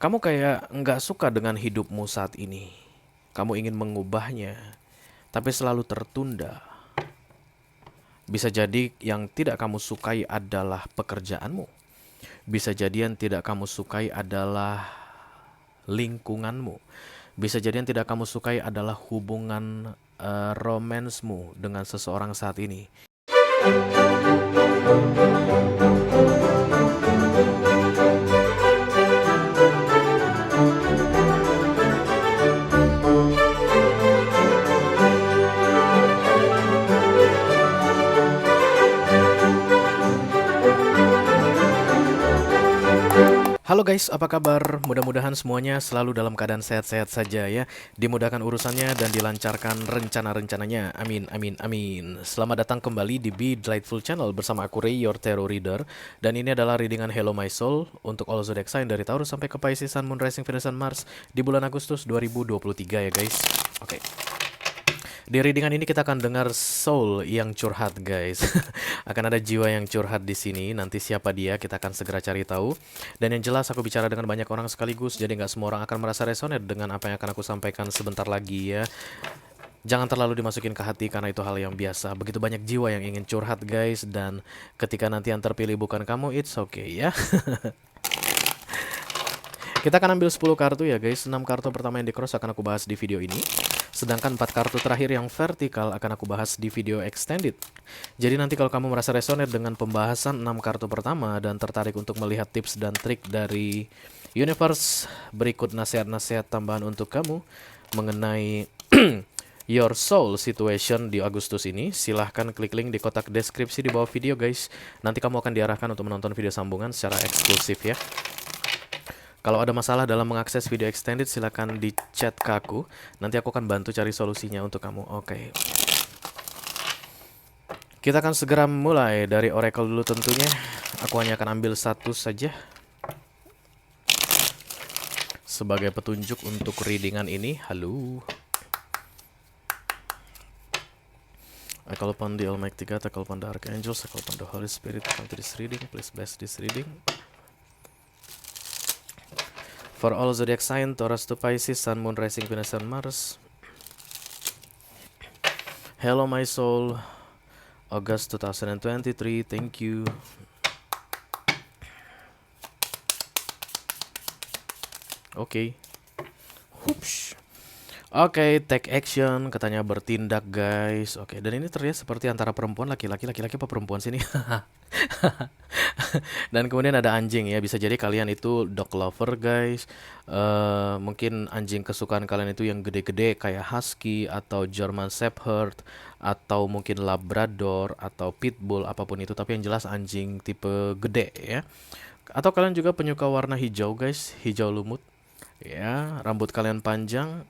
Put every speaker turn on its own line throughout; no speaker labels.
Kamu kayak nggak suka dengan hidupmu saat ini. Kamu ingin mengubahnya, tapi selalu tertunda. Bisa jadi yang tidak kamu sukai adalah pekerjaanmu. Bisa jadi yang tidak kamu sukai adalah lingkunganmu. Bisa jadi yang tidak kamu sukai adalah hubungan romansmu dengan seseorang saat ini. Halo guys, apa kabar? Mudah-mudahan semuanya selalu dalam keadaan sehat-sehat saja ya. Dimudahkan urusannya dan dilancarkan rencana-rencananya. Amin, amin, amin. Selamat datang kembali di Be Delightful Channel bersama aku Ray, your tarot reader. Dan ini adalah readingan Hello My Soul untuk all zodiac sign dari Taurus sampai ke Pisces, Sun, Moon, Rising, Venus, dan Mars di bulan Agustus 2023 ya guys. Oke. Di readingan ini kita akan dengar soul yang curhat, guys. Akan ada jiwa yang curhat di sini. Nanti siapa dia, kita akan segera cari tahu. Dan yang jelas aku bicara dengan banyak orang sekaligus, jadi nggak semua orang akan merasa resonate dengan apa yang akan aku sampaikan sebentar lagi ya. Jangan terlalu dimasukin ke hati karena itu hal yang biasa. Begitu banyak jiwa yang ingin curhat, guys. Dan ketika nanti yang terpilih bukan kamu, it's okay ya. Kita akan ambil 10 kartu ya guys. 6 kartu pertama yang di cross akan aku bahas di video ini. Sedangkan 4 kartu terakhir yang vertikal akan aku bahas di video extended. Jadi nanti kalau kamu merasa resonate dengan pembahasan 6 kartu pertama dan tertarik untuk melihat tips dan trik dari universe, berikut nasihat-nasihat tambahan untuk kamu mengenai your soul situation di Agustus ini, silahkan klik link di kotak deskripsi di bawah video guys. Nanti kamu akan diarahkan untuk menonton video sambungan secara eksklusif ya. Kalau ada masalah dalam mengakses video extended, silakan di chat ke aku. Nanti aku akan bantu cari solusinya untuk kamu. Oke. Kita akan segera mulai dari oracle dulu tentunya. Aku hanya akan ambil satu saja sebagai petunjuk untuk readingan ini. Halo. I call upon the Almighty God, I call upon the Archangels, I call upon the Holy Spirit to come to this reading. Please bless this reading. For all zodiac sign, Taurus to Pisces, Sun, Moon, Rising, Venus, and Mars. Hello my soul, August 2023, thank you. Oke. Oke, take action, katanya bertindak guys. Oke, dan ini terlihat seperti antara perempuan, laki-laki apa perempuan sini? Dan kemudian ada anjing ya, bisa jadi kalian itu dog lover guys. Mungkin anjing kesukaan kalian itu yang gede-gede kayak husky atau German Shepherd atau mungkin Labrador atau Pitbull apapun itu, tapi yang jelas anjing tipe gede ya. Atau kalian juga penyuka warna hijau guys, hijau lumut ya, rambut kalian panjang,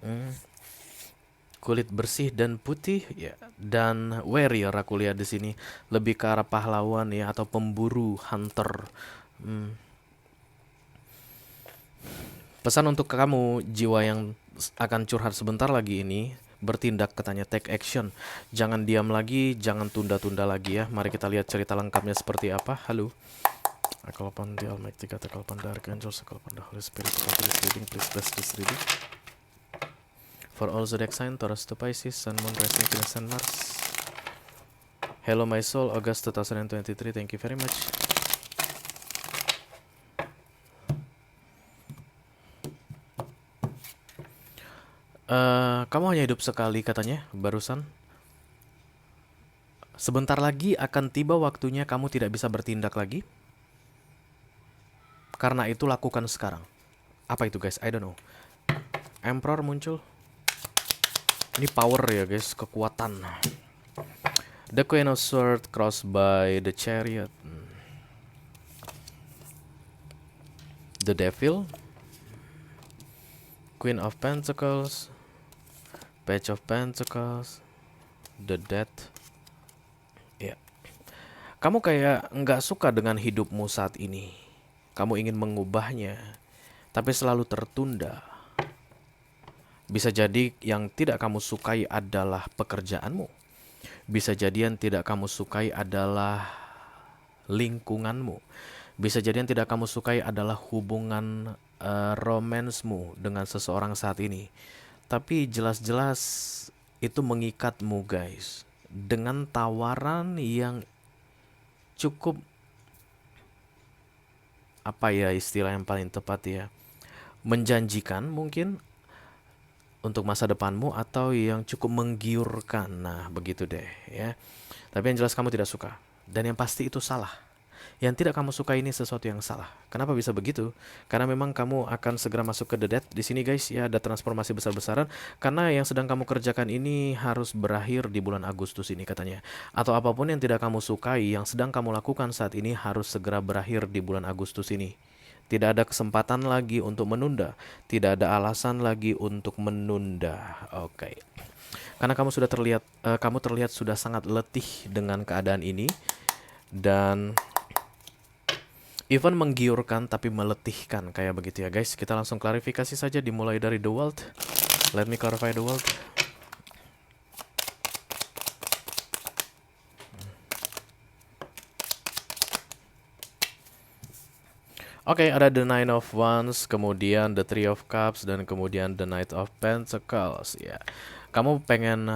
kulit bersih dan putih ya, dan warrior aku lihat di sini lebih ke arah pahlawan ya, atau pemburu, hunter. Pesan untuk kamu jiwa yang akan curhat sebentar lagi ini, bertindak katanya, take action. Jangan diam lagi, jangan tunda-tunda lagi ya. Mari kita lihat cerita lengkapnya seperti apa. Halo. I call upon the Almighty God, I call upon the Archangels, I call upon the Holy Spirit to come to this reading. Please bless this reading. For all zodiac sign, Taurus to Pisces, Sun, Moon, Rising, Venus, and Mars. Hello my soul, August 2023, thank you very much. Kamu hanya hidup sekali katanya, barusan. Sebentar lagi akan tiba waktunya kamu tidak bisa bertindak lagi. Karena itu lakukan sekarang. Apa itu guys? I don't know. Emperor muncul. Ini power ya guys, kekuatan. The Queen of Swords crossed by the Chariot. The Devil. Queen of Pentacles. Page of Pentacles. The Death. Ya. Kamu kayak nggak suka dengan hidupmu saat ini. Kamu ingin mengubahnya, tapi selalu tertunda. Bisa jadi yang tidak kamu sukai adalah pekerjaanmu. Bisa jadi yang tidak kamu sukai adalah lingkunganmu. Bisa jadi yang tidak kamu sukai adalah hubungan romansmu dengan seseorang saat ini. Tapi jelas-jelas itu mengikatmu guys. Dengan tawaran yang cukup, apa ya istilah yang paling tepat ya, menjanjikan mungkin untuk masa depanmu atau yang cukup menggiurkan. Nah, begitu deh ya. Tapi yang jelas kamu tidak suka. Dan yang pasti itu salah. Yang tidak kamu suka ini sesuatu yang salah. Kenapa bisa begitu? Karena memang kamu akan segera masuk ke the death. Di sini guys ya ada transformasi besar-besaran. Karena yang sedang kamu kerjakan ini harus berakhir di bulan Agustus ini katanya. Atau apapun yang tidak kamu sukai yang sedang kamu lakukan saat ini harus segera berakhir di bulan Agustus ini. Tidak ada kesempatan lagi untuk menunda. Tidak ada alasan lagi untuk menunda. Oke. Karena kamu terlihat sudah sangat letih dengan keadaan ini dan even menggiurkan tapi meletihkan kayak begitu ya guys. Kita langsung klarifikasi saja dimulai dari The World. Let me clarify The World. Oke, ada The Nine of Wands, kemudian The Three of Cups, dan kemudian The Knight of Pentacles. Ya, kamu pengen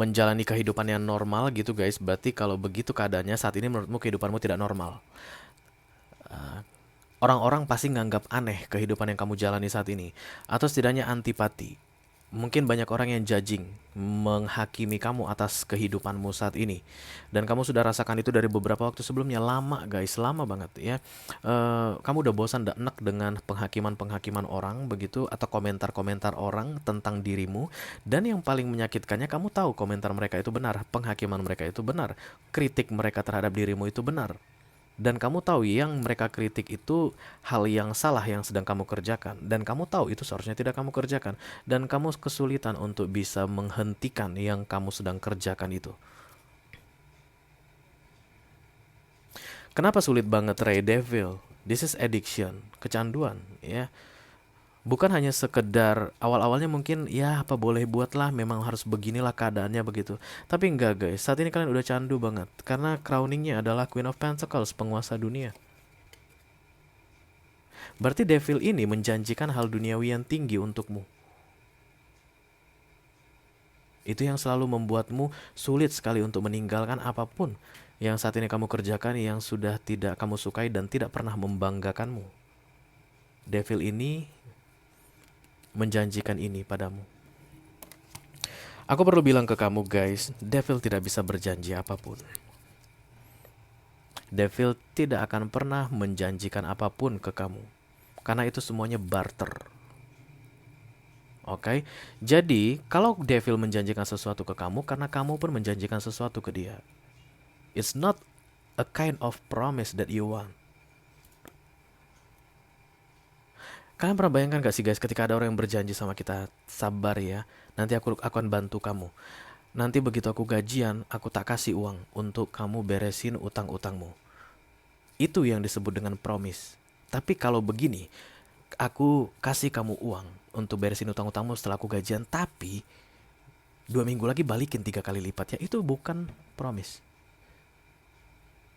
menjalani kehidupan yang normal gitu guys. Berarti kalau begitu keadaannya saat ini menurutmu kehidupanmu tidak normal. Orang-orang pasti nganggap aneh kehidupan yang kamu jalani saat ini. Atau setidaknya antipati. Mungkin banyak orang yang judging, menghakimi kamu atas kehidupanmu saat ini. Dan kamu sudah rasakan itu dari beberapa waktu sebelumnya. Lama guys, lama banget ya. Kamu udah bosan dan enak dengan penghakiman-penghakiman orang begitu. Atau komentar-komentar orang tentang dirimu. Dan yang paling menyakitkannya, kamu tahu komentar mereka itu benar. Penghakiman mereka itu benar. Kritik mereka terhadap dirimu itu benar. Dan kamu tahu yang mereka kritik itu hal yang salah yang sedang kamu kerjakan. Dan kamu tahu itu seharusnya tidak kamu kerjakan. Dan kamu kesulitan untuk bisa menghentikan yang kamu sedang kerjakan itu. Kenapa sulit banget Ray Devil? This is addiction, kecanduan ya. Bukan hanya sekedar awal-awalnya mungkin ya apa boleh buatlah, memang harus beginilah keadaannya begitu. Tapi enggak guys, saat ini kalian udah candu banget. Karena crowningnya adalah Queen of Pentacles, penguasa dunia. Berarti devil ini menjanjikan hal duniawi yang tinggi untukmu. Itu yang selalu membuatmu sulit sekali untuk meninggalkan apapun yang saat ini kamu kerjakan yang sudah tidak kamu sukai dan tidak pernah membanggakanmu. Devil ini menjanjikan ini padamu. Aku perlu bilang ke kamu guys, devil tidak bisa berjanji apapun. Devil tidak akan pernah menjanjikan apapun ke kamu. Karena itu semuanya barter. Oke, jadi kalau devil menjanjikan sesuatu ke kamu, karena kamu pun menjanjikan sesuatu ke dia. It's not a kind of promise that you want. Kalian pernah bayangkan gak sih guys, ketika ada orang yang berjanji sama kita, sabar ya, nanti aku akan bantu kamu. Nanti begitu aku gajian, aku tak kasih uang untuk kamu beresin utang-utangmu. Itu yang disebut dengan promise. Tapi kalau begini, aku kasih kamu uang untuk beresin utang-utangmu setelah aku gajian, tapi 2 minggu lagi balikin 3 kali lipat ya, itu bukan promise.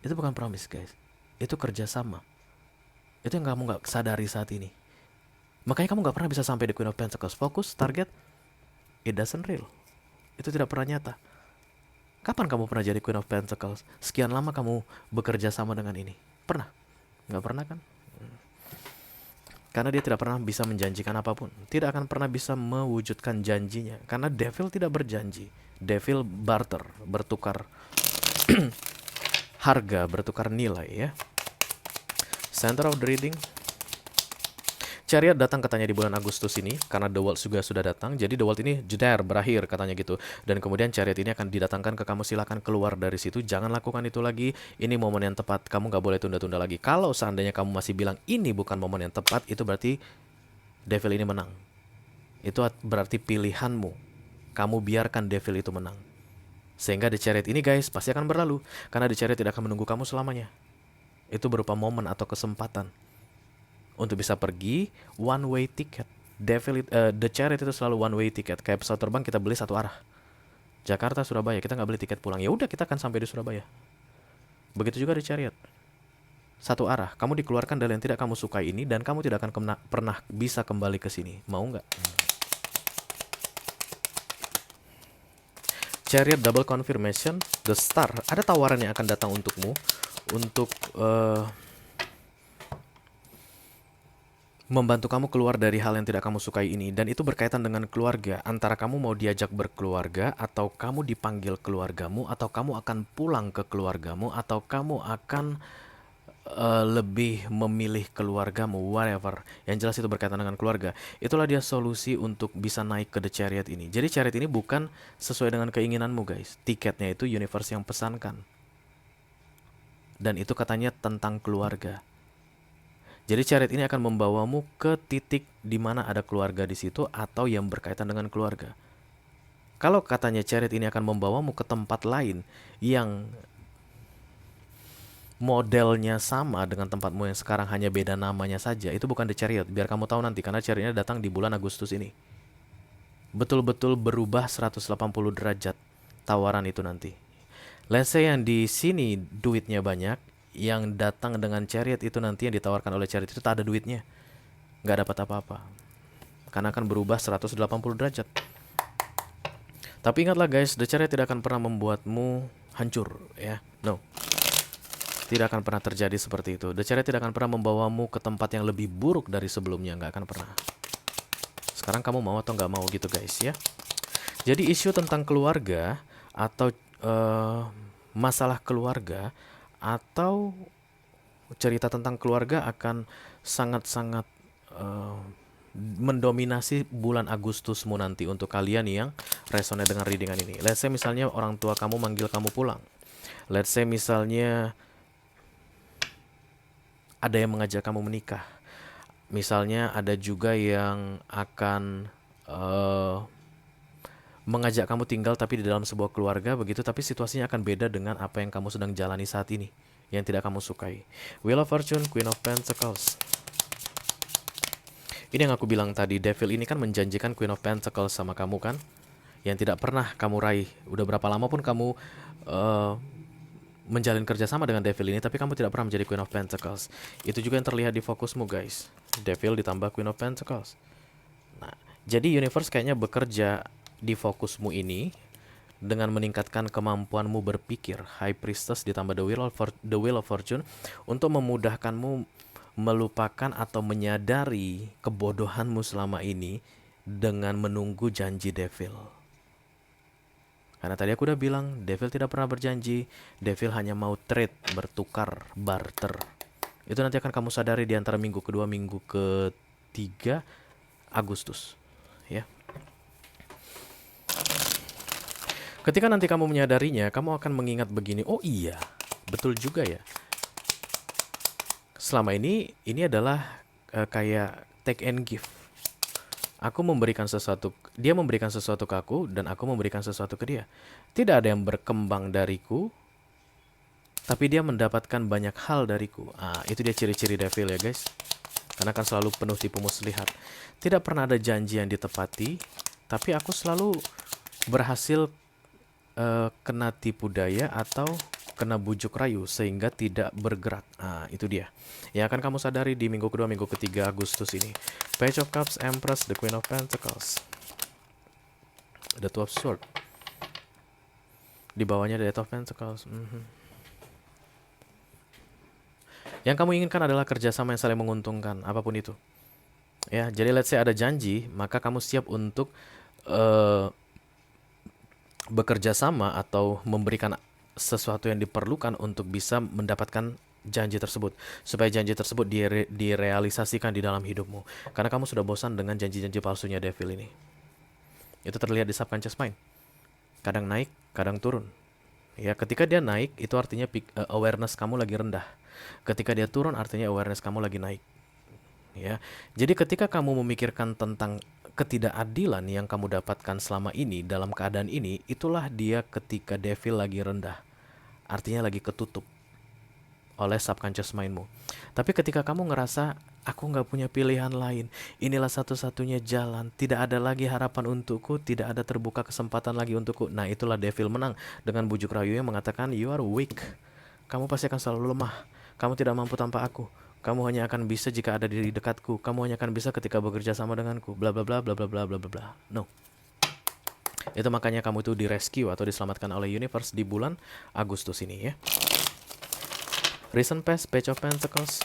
Itu bukan promise guys, itu kerjasama. Itu yang kamu gak sadari saat ini. Makanya kamu gak pernah bisa sampai di Queen of Pentacles. Fokus, target, it doesn't real. Itu tidak pernah nyata. Kapan kamu pernah jadi Queen of Pentacles? Sekian lama kamu bekerja sama dengan ini. Pernah? Gak pernah kan? Karena dia tidak pernah bisa menjanjikan apapun. Tidak akan pernah bisa mewujudkan janjinya. Karena devil tidak berjanji. Devil barter, bertukar harga, bertukar nilai ya. Center of the reading. Chariot datang katanya di bulan Agustus ini, karena The World juga sudah datang. Jadi The World ini jeder, berakhir katanya gitu. Dan kemudian Chariot ini akan didatangkan ke kamu, silakan keluar dari situ. Jangan lakukan itu lagi, ini momen yang tepat. Kamu gak boleh tunda-tunda lagi. Kalau seandainya kamu masih bilang ini bukan momen yang tepat, itu berarti devil ini menang. Itu berarti pilihanmu. Kamu biarkan devil itu menang. Sehingga The Chariot ini guys, pasti akan berlalu. Karena The Chariot tidak akan menunggu kamu selamanya. Itu berupa momen atau kesempatan untuk bisa pergi, one way ticket. The Chariot itu selalu one way ticket. Kayak pesawat terbang kita beli satu arah, Jakarta Surabaya, kita nggak beli tiket pulang. Ya udah, kita akan sampai di Surabaya. Begitu juga di Chariot. satu arah. Kamu dikeluarkan dari yang tidak kamu sukai ini dan kamu tidak akan pernah bisa kembali ke sini. Mau nggak? Chariot double confirmation, the star. Ada tawaran yang akan datang untukmu untuk membantu kamu keluar dari hal yang tidak kamu sukai ini, dan itu berkaitan dengan keluarga. Antara kamu mau diajak berkeluarga, atau kamu dipanggil keluargamu, atau kamu akan pulang ke keluargamu, atau kamu akan lebih memilih keluargamu, whatever. Yang jelas itu berkaitan dengan keluarga. Itulah dia solusi untuk bisa naik ke The Chariot ini. Jadi Chariot ini bukan sesuai dengan keinginanmu guys. Tiketnya itu universe yang pesankan. Dan itu katanya tentang keluarga. Jadi Chariot ini akan membawamu ke titik di mana ada keluarga di situ atau yang berkaitan dengan keluarga. Kalau katanya Chariot ini akan membawamu ke tempat lain yang modelnya sama dengan tempatmu yang sekarang, hanya beda namanya saja, itu bukan The Chariot. Biar kamu tahu nanti, karena Chariot ini datang di bulan Agustus ini. Betul-betul berubah 180 derajat tawaran itu nanti. Let's say yang di sini duitnya banyak, yang datang dengan Chariot itu nanti, yang ditawarkan oleh Chariot itu tak ada duitnya, nggak dapat apa-apa, karena akan berubah 180 derajat. Tapi ingatlah guys, The Chariot tidak akan pernah membuatmu hancur ya. No, tidak akan pernah terjadi seperti itu. The Chariot tidak akan pernah membawamu ke tempat yang lebih buruk dari sebelumnya, nggak akan pernah. Sekarang kamu mau atau nggak mau gitu guys ya. Jadi isu tentang keluarga atau masalah keluarga atau cerita tentang keluarga akan sangat-sangat mendominasi bulan Agustusmu nanti untuk kalian yang resonate dengan readingan ini. Let's say misalnya orang tua kamu manggil kamu pulang. Let's say misalnya ada yang mengajak kamu menikah. Misalnya ada juga yang akan mengajak kamu tinggal tapi di dalam sebuah keluarga begitu, tapi situasinya akan beda dengan apa yang kamu sedang jalani saat ini, yang tidak kamu sukai. Wheel of Fortune, Queen of Pentacles. Ini yang aku bilang tadi, Devil ini kan menjanjikan Queen of Pentacles sama kamu kan, yang tidak pernah kamu raih. Udah berapa lama pun kamu menjalin kerjasama dengan Devil ini, tapi kamu tidak pernah menjadi Queen of Pentacles. Itu juga yang terlihat di fokusmu guys. Devil ditambah Queen of Pentacles. Nah, jadi universe kayaknya bekerja di fokusmu ini dengan meningkatkan kemampuanmu berpikir. High Priestess ditambah The Wheel of Fortune untuk memudahkanmu melupakan atau menyadari kebodohanmu selama ini dengan menunggu janji Devil. Karena tadi aku udah bilang, Devil tidak pernah berjanji, Devil hanya mau trade, bertukar, barter. Itu nanti akan kamu sadari di antara minggu kedua, minggu ketiga Agustus. Ya. Ketika nanti kamu menyadarinya, kamu akan mengingat begini, oh iya, betul juga ya. Selama ini adalah kayak take and give. Aku memberikan sesuatu, dia memberikan sesuatu ke aku, dan aku memberikan sesuatu ke dia. Tidak ada yang berkembang dariku, tapi dia mendapatkan banyak hal dariku. Itu dia ciri-ciri Devil ya guys. Karena akan selalu penuh tipu muslihat. Tidak pernah ada janji yang ditepati, tapi aku selalu berhasil kena tipu daya atau kena bujuk rayu sehingga tidak bergerak. Itu dia yang akan kamu sadari di minggu kedua, minggu ketiga Agustus ini. Page of Cups, Empress, The Queen of Pentacles, The Two of Swords, di bawahnya The Eight of Pentacles. Yang kamu inginkan adalah kerjasama yang saling menguntungkan, apapun itu. Ya, jadi let's say ada janji, maka kamu siap untuk bekerja sama atau memberikan sesuatu yang diperlukan untuk bisa mendapatkan janji tersebut, supaya janji tersebut direalisasikan di dalam hidupmu. Karena kamu sudah bosan dengan janji-janji palsunya Devil ini. Itu terlihat di subconscious mind. Kadang naik, kadang turun. Ya, ketika dia naik itu artinya awareness kamu lagi rendah. Ketika dia turun artinya awareness kamu lagi naik. Ya. Jadi ketika kamu memikirkan tentang ketidakadilan yang kamu dapatkan selama ini dalam keadaan ini, itulah dia ketika Devil lagi rendah. Artinya lagi ketutup oleh subconscious mindmu. Tapi ketika kamu ngerasa, aku gak punya pilihan lain, inilah satu-satunya jalan, tidak ada lagi harapan untukku, tidak ada terbuka kesempatan lagi untukku, nah itulah Devil menang dengan bujuk rayu yang mengatakan, you are weak, kamu pasti akan selalu lemah, Kamu tidak mampu tanpa aku. Kamu hanya akan bisa jika ada di dekatku. Kamu hanya akan bisa ketika bekerja sama denganku. Bla bla bla bla bla bla bla bla bla. No. Itu makanya kamu itu direscue atau diselamatkan oleh universe di bulan Agustus ini ya. Recent past, Page of Pentacles.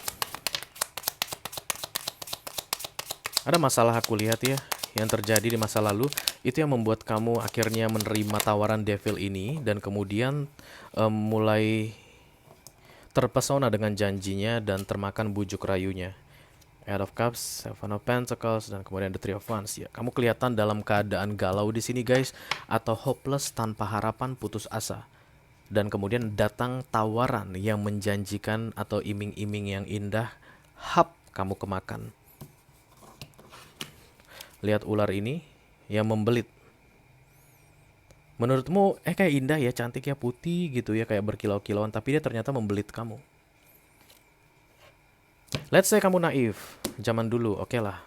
Ada masalah aku lihat ya, yang terjadi di masa lalu. Itu yang membuat kamu akhirnya menerima tawaran devil ini. Dan kemudian mulai terpesona dengan janjinya dan termakan bujuk rayunya. Eight of Cups, Seven of Pentacles, dan kemudian the Three of Wands. Ya, kamu kelihatan dalam keadaan galau di sini guys, atau hopeless, tanpa harapan, putus asa. Dan kemudian datang tawaran yang menjanjikan atau iming-iming yang indah, hap, kamu kemakan. Lihat ular ini yang membelit. Menurutmu kayak indah ya, cantik ya, putih gitu ya, kayak berkilau-kilauan, tapi dia ternyata membelit kamu. Let's say kamu naif zaman dulu, oke lah.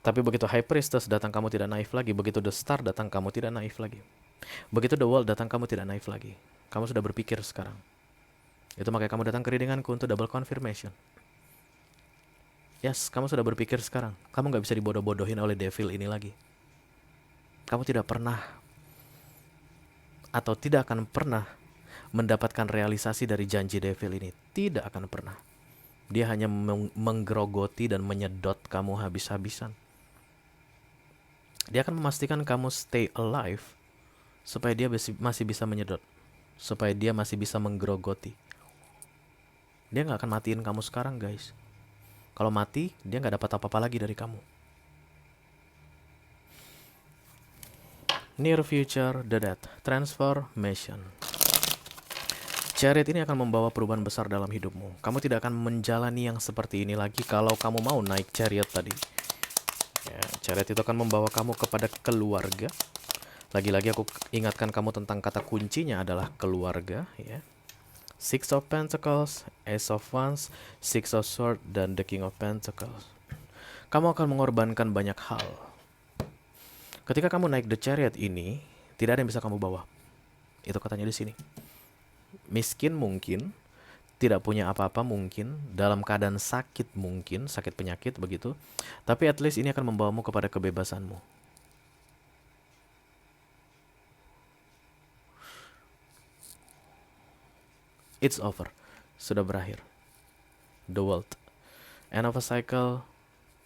Tapi begitu High Priestess datang, kamu tidak naif lagi. Begitu The Star datang, kamu tidak naif lagi. Begitu The World datang, kamu tidak naif lagi. Kamu sudah berpikir sekarang. Itu makanya kamu datang ke readinganku untuk double confirmation. Yes, kamu sudah berpikir sekarang. Kamu gak bisa dibodoh-bodohin oleh devil ini lagi. Kamu tidak pernah atau tidak akan pernah mendapatkan realisasi dari janji devil ini. Tidak akan pernah. Dia hanya menggerogoti dan menyedot kamu habis-habisan. Dia akan memastikan kamu stay alive supaya dia masih bisa menyedot, supaya dia masih bisa menggerogoti. Dia gak akan matiin kamu sekarang guys. Kalau mati, dia gak dapat apa-apa lagi dari kamu. Near future, the death, transformation. Chariot ini akan membawa perubahan besar dalam hidupmu. Kamu tidak akan menjalani yang seperti ini lagi kalau kamu mau naik chariot tadi. Ya, chariot itu akan membawa kamu kepada keluarga. Lagi-lagi aku ingatkan kamu tentang kata kuncinya adalah keluarga. Ya. Six of Pentacles, Ace of Wands, Six of Swords, dan the King of Pentacles. Kamu akan mengorbankan banyak hal. Ketika kamu naik the chariot ini, tidak ada yang bisa kamu bawa. Itu katanya di sini. Miskin mungkin, tidak punya apa-apa mungkin, dalam keadaan sakit mungkin, sakit penyakit begitu. Tapi at least ini akan membawamu kepada kebebasanmu. It's over. Sudah berakhir. The world. End of a cycle,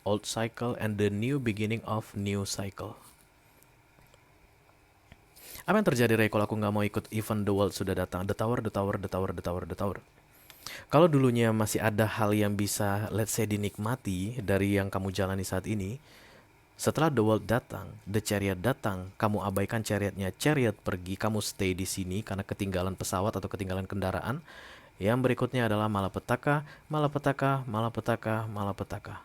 old cycle, and the new beginning of new cycle. Apa yang terjadi Ray kalau aku nggak mau ikut event The World sudah datang? The Tower, The Tower, The Tower, The Tower, The Tower. Kalau dulunya masih ada hal yang bisa, let's say, dinikmati dari yang kamu jalani saat ini, setelah The World datang, The Chariot datang, kamu abaikan chariotnya, Chariot pergi, kamu stay di sini karena ketinggalan pesawat atau ketinggalan kendaraan. Yang berikutnya adalah malapetaka, malapetaka, malapetaka, malapetaka.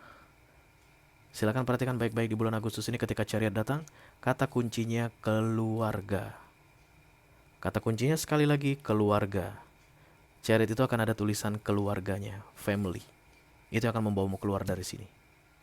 Silakan perhatikan baik-baik di bulan Agustus ini ketika Chariot datang, kata kuncinya keluarga. Kata kuncinya sekali lagi keluarga. Chariot itu akan ada tulisan keluarganya, family. Itu akan membawamu keluar dari sini.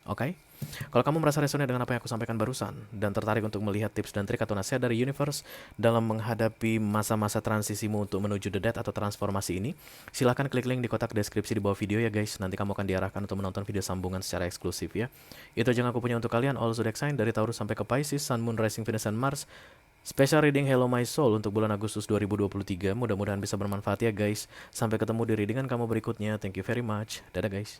Oke? Kalau kamu merasa resonate dengan apa yang aku sampaikan barusan dan tertarik untuk melihat tips dan trik atau nasihat dari universe dalam menghadapi masa-masa transisimu untuk menuju the death atau transformasi ini, silahkan klik link di kotak deskripsi di bawah video ya guys. Nanti kamu akan diarahkan untuk menonton video sambungan secara eksklusif ya. Itu aja yang aku punya untuk kalian. All zodiac sign dari Taurus sampai ke Pisces, Sun, Moon, Rising, Venus, dan Mars. Special reading Hello My Soul untuk bulan Agustus 2023. Mudah-mudahan bisa bermanfaat ya guys. Sampai ketemu di readingan kamu berikutnya. Thank you very much. Dadah guys.